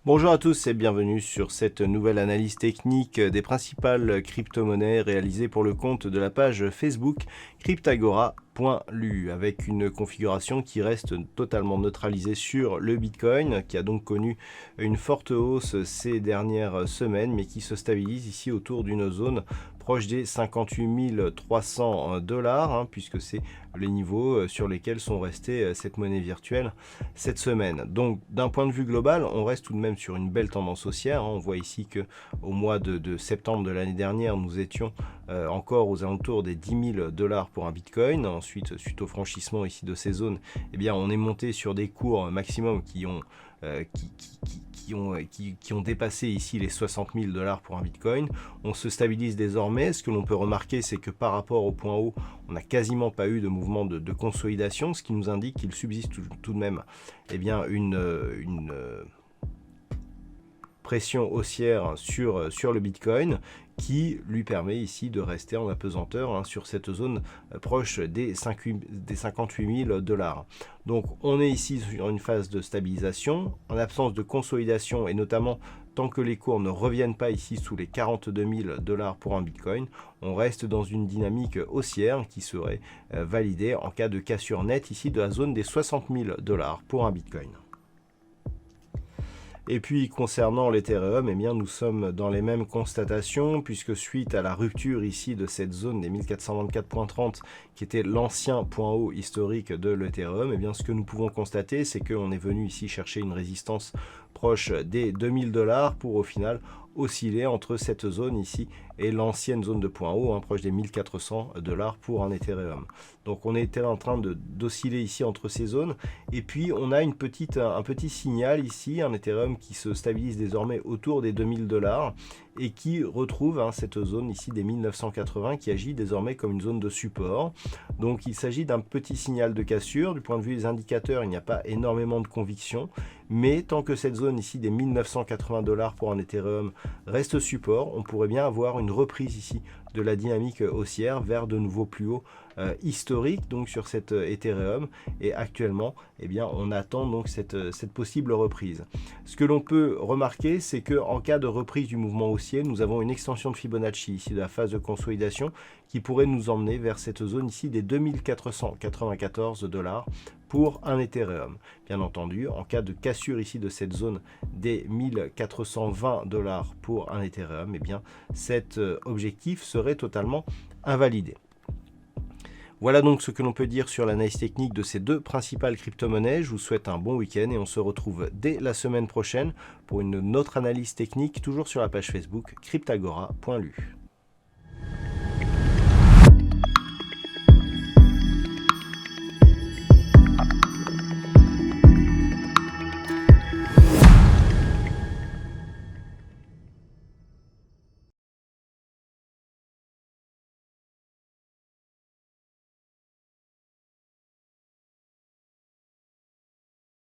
Bonjour à tous et bienvenue sur cette nouvelle analyse technique des principales crypto-monnaies réalisées pour le compte de la page Facebook Cryptagora.lu avec une configuration qui reste totalement neutralisée sur le Bitcoin qui a donc connu une forte hausse ces dernières semaines mais qui se stabilise ici autour d'une zone proche des 58 300 $, puisque c'est les niveaux sur lesquels sont restés cette monnaie virtuelle cette semaine. Donc d'un point de vue global, on reste tout de même sur une belle tendance haussière. On voit ici que au mois de septembre de l'année dernière, nous étions encore aux alentours des 10 000 $ pour un Bitcoin. Ensuite, suite au franchissement ici de ces zones, eh bien, on est monté sur des cours maximum qui ont dépassé ici les 60 000 $ pour un Bitcoin. On se stabilise désormais. Ce que l'on peut remarquer, c'est que par rapport au point haut, on n'a quasiment pas eu de mouvement de consolidation, ce qui nous indique qu'il subsiste tout de même une pression haussière sur le Bitcoin qui lui permet ici de rester en apesanteur sur cette zone proche des 58 000 $. Donc on est ici sur une phase de stabilisation, en absence de consolidation et notamment tant que les cours ne reviennent pas ici sous les 42 000 $ pour un Bitcoin, on reste dans une dynamique haussière qui serait validée en cas de cassure nette ici de la zone des 60 000 $ pour un Bitcoin. Et puis concernant l'Ethereum, eh bien, nous sommes dans les mêmes constatations puisque suite à la rupture ici de cette zone des 1424.30 qui était l'ancien point haut historique de l'Ethereum, eh bien, ce que nous pouvons constater, c'est qu'on est venu ici chercher une résistance proche des 2000 $ pour au final osciller entre cette zone ici et l'ancienne zone de point haut, proche des 1400 $ pour un Ethereum. Donc on était en train d'osciller ici entre ces zones et puis on a un petit signal ici, un Ethereum qui se stabilise désormais autour des 2000 $ et qui retrouve cette zone ici des 1980 qui agit désormais comme une zone de support. Donc il s'agit d'un petit signal de cassure. Du point de vue des indicateurs, il n'y a pas énormément de conviction, mais tant que cette zone ici des 1980 $ pour un Ethereum reste support, on pourrait bien avoir une reprise ici de la dynamique haussière vers de nouveaux plus hauts historiques donc sur cet Ethereum, et actuellement eh bien, on attend donc cette possible reprise. Ce que l'on peut remarquer, c'est que en cas de reprise du mouvement haussier, nous avons une extension de Fibonacci ici de la phase de consolidation qui pourrait nous emmener vers cette zone ici des 2494 $ pour un Ethereum. Bien entendu, en cas de cassure ici de cette zone des 1420 $ pour un Ethereum, eh bien cet objectif serait totalement invalidé. Voilà donc ce que l'on peut dire sur l'analyse technique de ces deux principales crypto-monnaies. Je vous souhaite un bon week-end et on se retrouve dès la semaine prochaine pour une autre analyse technique, toujours sur la page Facebook Cryptagora.lu.